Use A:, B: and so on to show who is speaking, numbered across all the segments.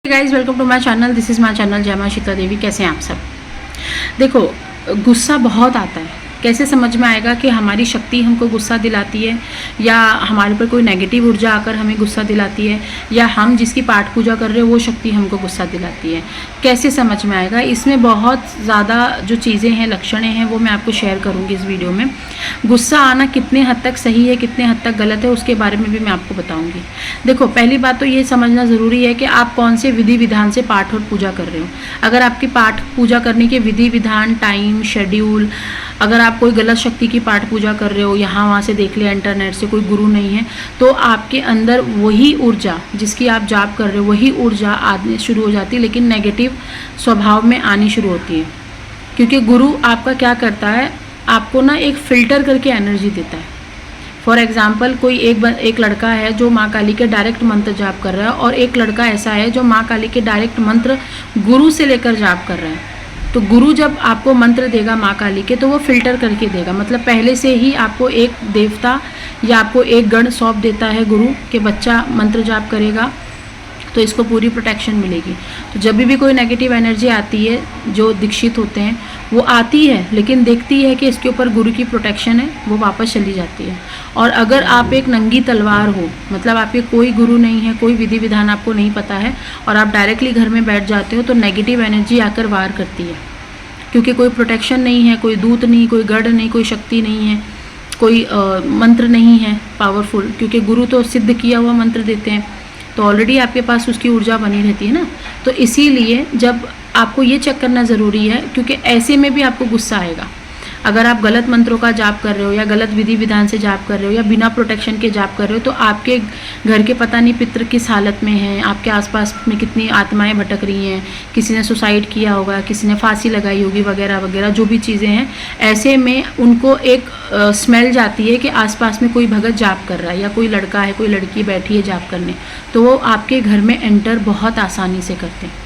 A: Guys welcome to my channel. This is my channel Jai Maa Sheetla देवी। कैसे हैं आप सब। देखो, गुस्सा बहुत आता है। कैसे समझ में आएगा कि हमारी शक्ति हमको गुस्सा दिलाती है या हमारे पर कोई नेगेटिव ऊर्जा आकर हमें गुस्सा दिलाती है या हम जिसकी पाठ पूजा कर रहे हो वो शक्ति हमको गुस्सा दिलाती है। कैसे समझ में आएगा, इसमें बहुत ज़्यादा जो चीज़ें हैं, लक्षणें हैं, वो मैं आपको शेयर करूँगी इस वीडियो में। गुस्सा आना कितने हद तक सही है, कितने हद तक गलत है, उसके बारे में भी मैं आपको बताऊँगी। देखो, पहली बात तो ये समझना ज़रूरी है कि आप कौन से विधि विधान से पाठ और पूजा कर रहे हो। अगर आपकी पाठ पूजा करने के विधि विधान, टाइम शेड्यूल, अगर आप कोई गलत शक्ति की पाठ पूजा कर रहे हो, यहाँ वहाँ से देख लिया इंटरनेट से, कोई गुरु नहीं है, तो आपके अंदर वही ऊर्जा जिसकी आप जाप कर रहे हो वही ऊर्जा आनी शुरू हो जाती है, लेकिन नेगेटिव स्वभाव में आनी शुरू होती है। क्योंकि गुरु आपका क्या करता है, आपको ना एक फ़िल्टर करके एनर्जी देता है। फॉर एग्जाम्पल, कोई एक लड़का है जो माँ काली के डायरेक्ट मंत्र जाप कर रहा है और एक लड़का ऐसा है जो माँ काली के डायरेक्ट मंत्र गुरु से लेकर जाप कर रहा है। तो गुरु जब आपको मंत्र देगा माँ काली के, तो वो फिल्टर करके देगा। मतलब पहले से ही आपको एक देवता या आपको एक गण सौंप देता है गुरु के बच्चा मंत्र जाप करेगा तो इसको पूरी प्रोटेक्शन मिलेगी। तो जब भी कोई नेगेटिव एनर्जी आती है, जो दीक्षित होते हैं वो आती है, लेकिन देखती है कि इसके ऊपर गुरु की प्रोटेक्शन है, वो वापस चली जाती है। और अगर आप एक नंगी तलवार हो, मतलब आपके कोई गुरु नहीं है, कोई विधि विधान आपको नहीं पता है और आप डायरेक्टली घर में बैठ जाते हो, तो नेगेटिव एनर्जी आकर वार करती है। क्योंकि कोई प्रोटेक्शन नहीं है, कोई दूत नहीं, कोई गढ़ नहीं, कोई शक्ति नहीं है, कोई मंत्र नहीं है पावरफुल। क्योंकि गुरु तो सिद्ध किया हुआ मंत्र देते हैं, तो ऑलरेडी आपके पास उसकी ऊर्जा बनी रहती है ना। तो इसीलिए जब आपको ये चेक करना ज़रूरी है, क्योंकि ऐसे में भी आपको गुस्सा आएगा। अगर आप गलत मंत्रों का जाप कर रहे हो या गलत विधि विधान से जाप कर रहे हो या बिना प्रोटेक्शन के जाप कर रहे हो, तो आपके घर के पता नहीं पितृ किस हालत में हैं, आपके आसपास में कितनी आत्माएं भटक रही हैं, किसी ने सुसाइड किया होगा, किसी ने फांसी लगाई होगी, वगैरह वगैरह जो भी चीज़ें हैं। ऐसे में उनको एक स्मेल जाती है कि आसपास में कोई भगत जाप कर रहा है या कोई लड़का है, कोई लड़की बैठी है जाप करने, तो वो आपके घर में एंटर बहुत आसानी से करते हैं।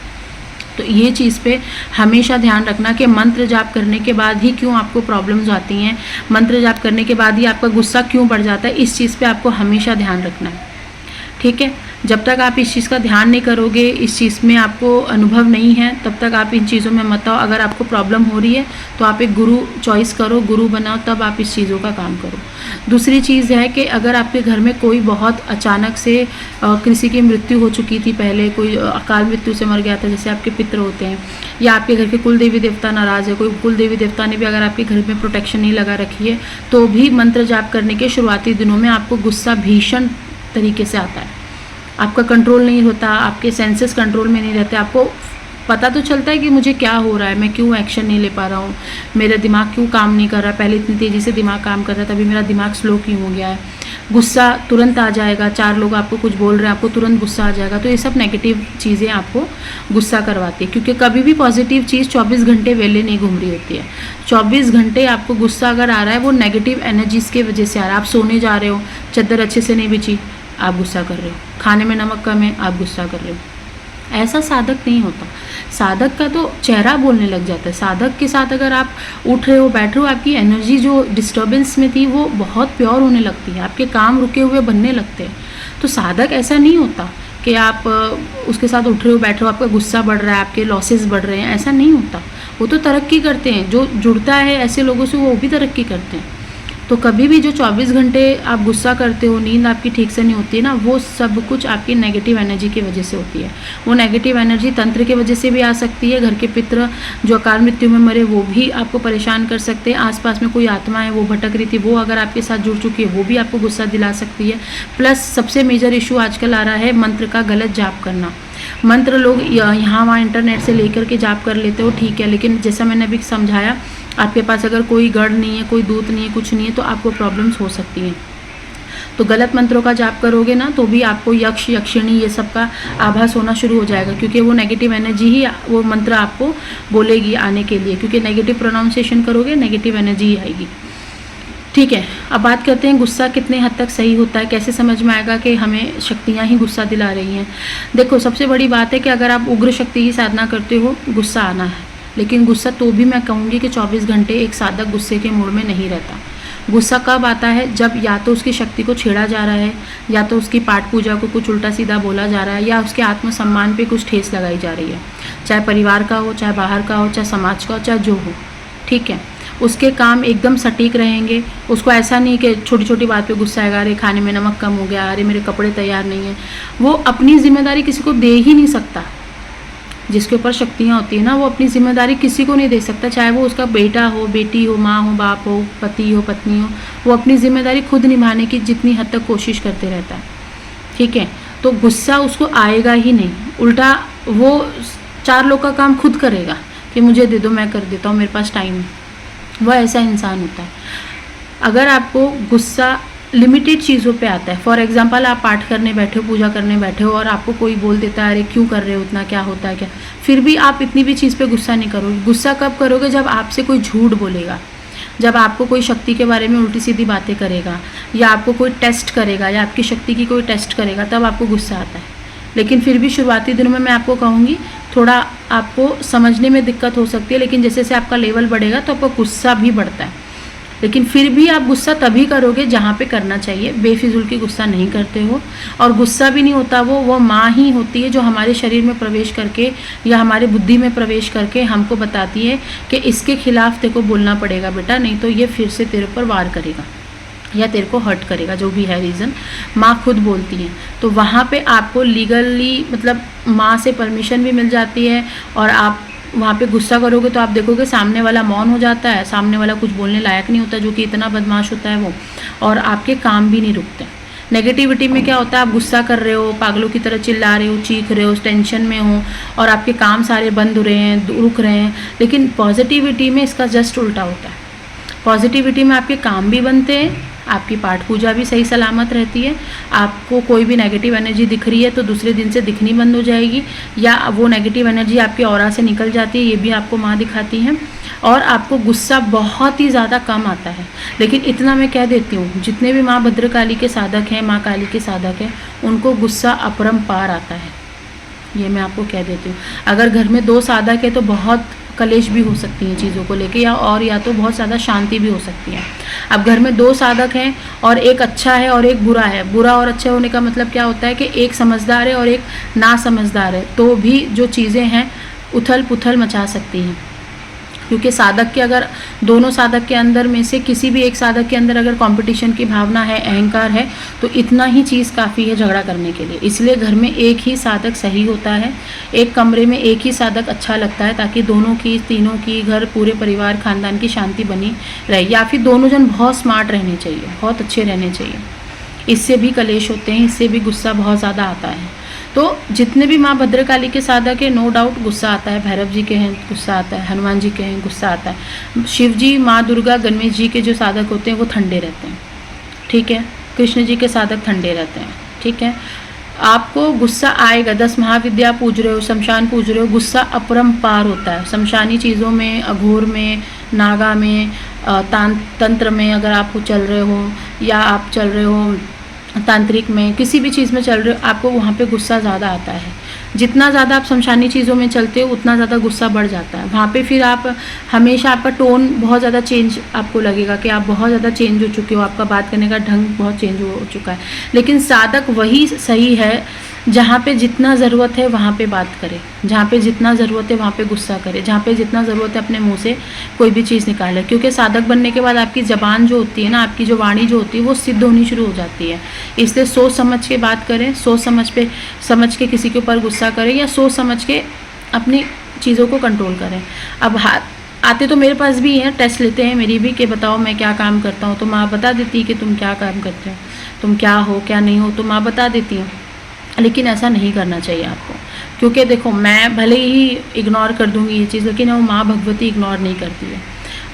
A: तो ये चीज़ पे हमेशा ध्यान रखना कि मंत्र जाप करने के बाद ही क्यों आपको प्रॉब्लम्स आती हैं, मंत्र जाप करने के बाद ही आपका गुस्सा क्यों बढ़ जाता है, इस चीज़ पे आपको हमेशा ध्यान रखना है। ठीक है, जब तक आप इस चीज़ का ध्यान नहीं करोगे, इस चीज़ में आपको अनुभव नहीं है, तब तक आप इन चीज़ों में मत आओ। अगर आपको प्रॉब्लम हो रही है तो आप एक गुरु चॉइस करो, गुरु बनाओ, तब आप इस चीज़ों का काम करो। दूसरी चीज़ है कि अगर आपके घर में कोई बहुत अचानक से किसी की मृत्यु हो चुकी थी, पहले कोई अकाल मृत्यु से मर गया था, जैसे आपके पितृ होते हैं, या आपके घर के कुल देवी देवता नाराज़ है, कोई कुल देवी देवता ने भी अगर आपके घर में प्रोटेक्शन नहीं लगा रखी है, तो भी मंत्र जाप करने के शुरुआती दिनों में आपको गुस्सा भीषण तरीके से आता है। आपका कंट्रोल नहीं होता, आपके सेंसेस कंट्रोल में नहीं रहते। आपको पता तो चलता है कि मुझे क्या हो रहा है, मैं क्यों एक्शन नहीं ले पा रहा हूँ, मेरा दिमाग क्यों काम नहीं कर रहा, पहले इतनी तेज़ी से दिमाग काम कर रहा था, अभी मेरा दिमाग स्लो क्यों हो गया है। गुस्सा तुरंत आ जाएगा, 4 लोग आपको कुछ बोल रहे हैं, आपको तुरंत गुस्सा आ जाएगा। तो ये सब नेगेटिव चीज़ें आपको गुस्सा करवाती है, क्योंकि कभी भी पॉजिटिव चीज़ 24 घंटे वेले नहीं घूम रही होती है। 24 घंटे आपको गुस्सा अगर आ रहा है, वो नेगेटिव एनर्जीज़ की वजह से आ रहा है। आप सोने जा रहे हो, चादर अच्छे से नहीं बिछी, आप गुस्सा कर रहे हो, खाने में नमक कम है, आप गुस्सा कर रहे हो। ऐसा साधक नहीं होता। साधक का तो चेहरा बोलने लग जाता है। साधक के साथ अगर आप उठ रहे हो, बैठ रहे हो, आपकी एनर्जी जो डिस्टर्बेंस में थी वो बहुत प्योर होने लगती है, आपके काम रुके हुए बनने लगते हैं। तो साधक ऐसा नहीं होता कि आप उसके साथ उठ रहे हो, बैठ रहे हो, आपका गुस्सा बढ़ रहा है, आपके लॉसेस बढ़ रहे हैं, ऐसा नहीं होता। वो तो तरक्की करते हैं, जो जुड़ता है ऐसे लोगों से वो भी तरक्की करते हैं। तो कभी भी जो 24 घंटे आप गुस्सा करते हो, नींद आपकी ठीक से नहीं होती है ना, वो सब कुछ आपकी नेगेटिव एनर्जी की वजह से होती है। वो नेगेटिव एनर्जी तंत्र की वजह से भी आ सकती है। घर के पितृ जो अकाल मृत्यु में मरे वो भी आपको परेशान कर सकते हैं। आसपास में कोई आत्मा है वो भटक रही थी, वो अगर आपके साथ जुड़ चुकी है, वो भी आपको गुस्सा दिला सकती है। प्लस सबसे मेजर इशू आजकल आ रहा है मंत्र का गलत जाप करना। मंत्र लोग यहाँ वहाँ इंटरनेट से लेकर के जाप कर लेते हो, ठीक है, लेकिन जैसा मैंने अभी समझाया, आपके पास अगर कोई गढ़ नहीं है, कोई दूत नहीं है, कुछ नहीं है, तो आपको प्रॉब्लम्स हो सकती हैं। तो गलत मंत्रों का जाप करोगे ना, तो भी आपको यक्ष यक्षिणी ये सब का आभास होना शुरू हो जाएगा, क्योंकि वो नेगेटिव एनर्जी ही वो मंत्र आपको बोलेगी आने के लिए। क्योंकि नेगेटिव प्रोनाउंसिएशन करोगे, नेगेटिव एनर्जी ही आएगी। ठीक है, अब बात करते हैं गुस्सा कितने हद तक सही होता है, कैसे समझ में आएगा कि हमें शक्तियाँ ही गुस्सा दिला रही हैं। देखो, सबसे बड़ी बात है कि अगर आप उग्र शक्ति की साधना करते हो, गुस्सा आना है, लेकिन गुस्सा तो भी मैं कहूँगी कि 24 घंटे एक साधक गुस्से के मूड में नहीं रहता। गुस्सा कब आता है? जब या तो उसकी शक्ति को छेड़ा जा रहा है, या तो उसकी पाठ पूजा को कुछ उल्टा सीधा बोला जा रहा है, या उसके आत्मसम्मान पे कुछ ठेस लगाई जा रही है, चाहे परिवार का हो, चाहे बाहर का हो, चाहे समाज का हो, चाहे जो हो, ठीक है। उसके काम एकदम सटीक रहेंगे, उसको ऐसा नहीं कि छोटी छोटी बात पे गुस्सा आएगा, अरे खाने में नमक कम हो गया, अरे मेरे कपड़े तैयार नहीं है। वो अपनी जिम्मेदारी किसी को दे ही नहीं सकता। जिसके ऊपर शक्तियाँ होती है ना, वो अपनी जिम्मेदारी किसी को नहीं दे सकता, चाहे वो उसका बेटा हो, बेटी हो, माँ हो, बाप हो, पति हो, पत्नी हो। वो अपनी जिम्मेदारी खुद निभाने की जितनी हद तक कोशिश करते रहता है, ठीक है। तो गुस्सा उसको आएगा ही नहीं, उल्टा वो 4 लोग का काम खुद करेगा कि मुझे दे दो, मैं कर देता हूँ, मेरे पास टाइम है। वह ऐसा इंसान होता है। अगर आपको गुस्सा लिमिटेड चीज़ों पे आता है, फॉर एग्जांपल आप पाठ करने बैठे हो, पूजा करने बैठे हो, और आपको कोई बोल देता है अरे क्यों कर रहे हो इतना, क्या होता है क्या, फिर भी आप इतनी भी चीज़ पे गुस्सा नहीं करोगे। गुस्सा कब करोगे? जब आपसे कोई झूठ बोलेगा, जब आपको कोई शक्ति के बारे में उल्टी सीधी बातें करेगा, या आपको कोई टेस्ट करेगा, या आपकी शक्ति की कोई टेस्ट करेगा, तब आपको गुस्सा आता है। लेकिन फिर भी शुरुआती दिनों में मैं आपको कहूँगी थोड़ा आपको समझने में दिक्कत हो सकती है, लेकिन जैसे जैसे आपका लेवल बढ़ेगा तो आपका गुस्सा भी बढ़ता है। लेकिन फिर भी आप गुस्सा तभी करोगे जहाँ पे करना चाहिए, बेफिजूल की गुस्सा नहीं करते हो। और गुस्सा भी नहीं होता वो माँ ही होती है जो हमारे शरीर में प्रवेश करके या हमारे बुद्धि में प्रवेश करके हमको बताती है कि इसके खिलाफ तेरे को बोलना पड़ेगा बेटा, नहीं तो ये फिर से तेरे ऊपर वार करेगा या तेरे को हर्ट करेगा, जो भी है रीज़न। माँ खुद बोलती है, तो वहाँ पे आपको लीगली मतलब माँ से परमिशन भी मिल जाती है, और आप वहाँ पे गुस्सा करोगे तो आप देखोगे सामने वाला मौन हो जाता है, सामने वाला कुछ बोलने लायक नहीं होता, जो कि इतना बदमाश होता है वो, और आपके काम भी नहीं रुकते। नेगेटिविटी में क्या होता है? आप गुस्सा कर रहे हो, पागलों की तरह चिल्ला रहे हो, चीख रहे हो, टेंशन में हो, और आपके काम सारे बंद हो रहे हैं, रुक रहे हैं। लेकिन पॉजिटिविटी में इसका जस्ट उल्टा होता है। पॉजिटिविटी में आपके काम भी बनते हैं, आपकी पाठ पूजा भी सही सलामत रहती है, आपको कोई भी नेगेटिव एनर्जी दिख रही है तो दूसरे दिन से दिखनी बंद हो जाएगी, या वो नेगेटिव एनर्जी आपके ऑरा से निकल जाती है, ये भी आपको माँ दिखाती है। और आपको गुस्सा बहुत ही ज़्यादा कम आता है। लेकिन इतना मैं कह देती हूँ, जितने भी माँ भद्रकाली के साधक हैं, माँ काली के साधक हैं, उनको गुस्सा अपरंपार आता है, ये मैं आपको कह देती हूँ। अगर घर में 2 साधक है तो बहुत कलेश भी हो सकती हैं चीज़ों को लेके, या तो बहुत ज़्यादा शांति भी हो सकती है। अब घर में 2 साधक हैं और एक अच्छा है और एक बुरा है, बुरा और अच्छा होने का मतलब क्या होता है कि एक समझदार है और एक ना समझदार है, तो भी जो चीज़ें हैं उथल पुथल मचा सकती हैं। क्योंकि साधक के अगर दोनों साधक के अंदर में से किसी भी एक साधक के अंदर अगर कंपटीशन की भावना है, अहंकार है, तो इतना ही चीज़ काफ़ी है झगड़ा करने के लिए। इसलिए घर में एक ही साधक सही होता है, एक कमरे में एक ही साधक अच्छा लगता है, ताकि दोनों की, तीनों की, घर पूरे परिवार खानदान की शांति बनी रहे। या फिर दोनों जन बहुत स्मार्ट रहने चाहिए, बहुत अच्छे रहने चाहिए। इससे भी कलेश होते हैं, इससे भी गुस्सा बहुत ज़्यादा आता है। तो जितने भी माँ भद्रकाली के साधक है, नो डाउट गुस्सा आता है। भैरव जी के हैं गुस्सा आता है, हनुमान जी के हैं गुस्सा आता है। शिव जी, माँ दुर्गा, गणेश जी के जो साधक होते हैं वो ठंडे रहते हैं, ठीक है। कृष्ण जी के साधक ठंडे रहते हैं, ठीक है। आपको गुस्सा आएगा, 10 महाविद्या पूज रहे हो, शमशान पूज रहे हो, गुस्सा अपरंपार होता है। शमशानी चीज़ों में, अघोर में, नागा में, तंत्र में अगर आप चल रहे हो, या आप चल रहे हो तांत्रिक में, किसी भी चीज़ में चल रहे हो, आपको वहाँ पे गुस्सा ज़्यादा आता है। जितना ज़्यादा आप शमशानी चीज़ों में चलते हो उतना ज़्यादा गुस्सा बढ़ जाता है। वहाँ पे फिर आप हमेशा, आपका टोन बहुत ज़्यादा चेंज आपको लगेगा कि आप बहुत ज़्यादा चेंज हो चुके हो, आपका बात करने का ढंग बहुत चेंज हो चुका है। लेकिन साधक वही सही है जहाँ पे जितना ज़रूरत है वहाँ पे बात करे, जहाँ पे जितना ज़रूरत है वहाँ पे गुस्सा करे, जहाँ पे जितना ज़रूरत है अपने मुंह से कोई भी चीज़ निकाले। क्योंकि साधक बनने के बाद आपकी ज़बान जो होती है ना, आपकी जो वाणी जो होती है वो सिद्ध होनी शुरू हो जाती है। इसलिए सोच समझ के बात करें, सोच समझ के किसी के ऊपर गुस्सा करें, या सोच समझ के अपनी चीज़ों को कंट्रोल करें। अब आते तो मेरे पास भी हैं, टेस्ट लेते हैं मेरी भी, कि बताओ मैं क्या काम करता हूँ, तो माँ बता देती है कि तुम क्या काम करते हो, तुम क्या हो क्या नहीं हो, तो माँ बता देती हूँ। लेकिन ऐसा नहीं करना चाहिए आपको, क्योंकि देखो मैं भले ही इग्नोर कर दूंगी ये चीज़, लेकिन वो माँ भगवती इग्नोर नहीं करती है,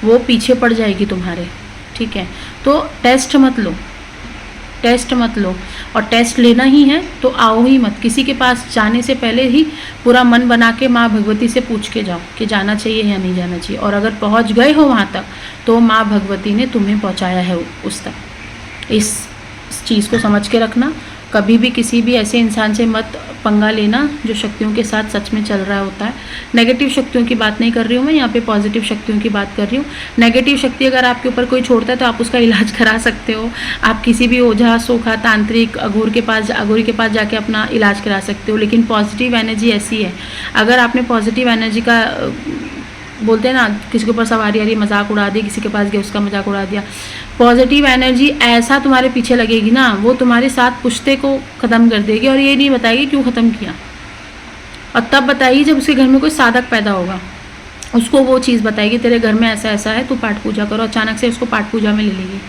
A: वो पीछे पड़ जाएगी तुम्हारे, ठीक है। तो टेस्ट मत लो, और टेस्ट लेना ही है तो आओ ही मत। किसी के पास जाने से पहले ही पूरा मन बना के माँ भगवती से पूछ के जाओ कि जाना चाहिए या नहीं जाना चाहिए। और अगर पहुँच गए हो वहाँ तक तो माँ भगवती ने तुम्हें पहुँचाया है उस तक। इस चीज़ को समझ के रखना। कभी भी किसी भी ऐसे इंसान से मत पंगा लेना जो शक्तियों के साथ सच में चल रहा होता है। नेगेटिव शक्तियों की बात नहीं कर रही हूँ मैं, यहाँ पे पॉजिटिव शक्तियों की बात कर रही हूँ। नेगेटिव शक्ति अगर आपके ऊपर कोई छोड़ता है तो आप उसका इलाज करा सकते हो। आप किसी भी ओझा, सोखा, तांत्रिक, अघोरी के पास जाके अपना इलाज करा सकते हो। लेकिन पॉजिटिव एनर्जी ऐसी है, अगर आपने पॉजिटिव एनर्जी का बोलते हैं ना, किसी के ऊपर सवारी आ रही, मजाक उड़ा दिया, किसी के पास गया उसका मजाक उड़ा दिया। पॉजिटिव एनर्जी ऐसा तुम्हारे पीछे लगेगी ना, वो तुम्हारे साथ पुश्ते को ख़त्म कर देगी और ये नहीं बताएगी क्यों ख़त्म किया। और तब बताइए जब उसके घर में कोई साधक पैदा होगा, उसको वो चीज़ बताएगी तेरे घर में ऐसा ऐसा है, तू पाठ पूजा करो। अचानक से उसको पाठ पूजा में ले लेगी।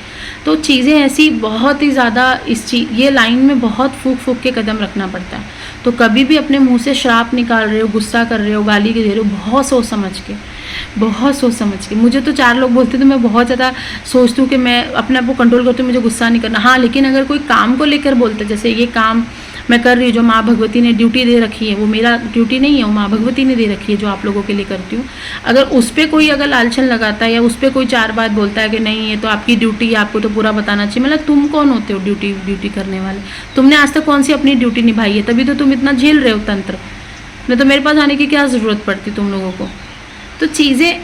A: तो चीज़ें ऐसी बहुत ही ज़्यादा ये लाइन में बहुत फूक फूक के कदम रखना पड़ता है। तो कभी भी अपने मुंह से श्राप निकाल रहे हो, गुस्सा कर रहे हो, गाली दे रहे हो, बहुत सोच समझ के। मुझे तो 4 लोग बोलते तो मैं बहुत ज़्यादा सोचती हूँ कि मैं अपने आप को कंट्रोल करती हूँ, मुझे गुस्सा नहीं करना। हाँ, लेकिन अगर कोई काम को लेकर बोलते, जैसे ये काम मैं कर रही हूँ, जो माँ भगवती ने ड्यूटी दे रखी है, वो मेरा ड्यूटी नहीं है, वो माँ भगवती ने दे रखी है जो आप लोगों के लिए करती हूँ। अगर उस पर कोई अगर लालछन लगाता है या उस पर कोई 4 बात बोलता है कि नहीं ये तो आपकी ड्यूटी है, आपको तो पूरा बताना चाहिए, मतलब तुम कौन होते हो ड्यूटी करने वाले? तुमने आज तक कौन सी अपनी ड्यूटी निभाई है? तभी तो तुम इतना झेल रहे हो तंत्र। नहीं तो मेरे पास आने की क्या ज़रूरत पड़ती तुम लोगों को। तो चीज़ें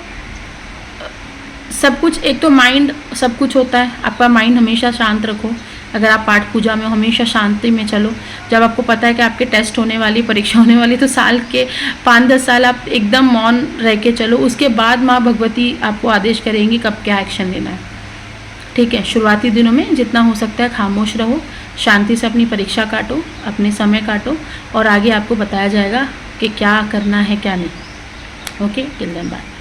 A: सब कुछ, एक तो माइंड सब कुछ होता है। आपका माइंड हमेशा शांत रखो। अगर आप पाठ पूजा में हमेशा शांति में चलो। जब आपको पता है कि आपके टेस्ट होने वाली, परीक्षा होने वाली, तो साल के 5-10 साल आप एकदम मौन रह के चलो। उसके बाद माँ भगवती आपको आदेश करेंगी कब क्या एक्शन लेना है। ठीक है, शुरुआती दिनों में जितना हो सकता है खामोश रहो, शांति से अपनी परीक्षा काटो, अपने समय काटो, और आगे आपको बताया जाएगा कि क्या करना है क्या नहीं। Okay, till then bye.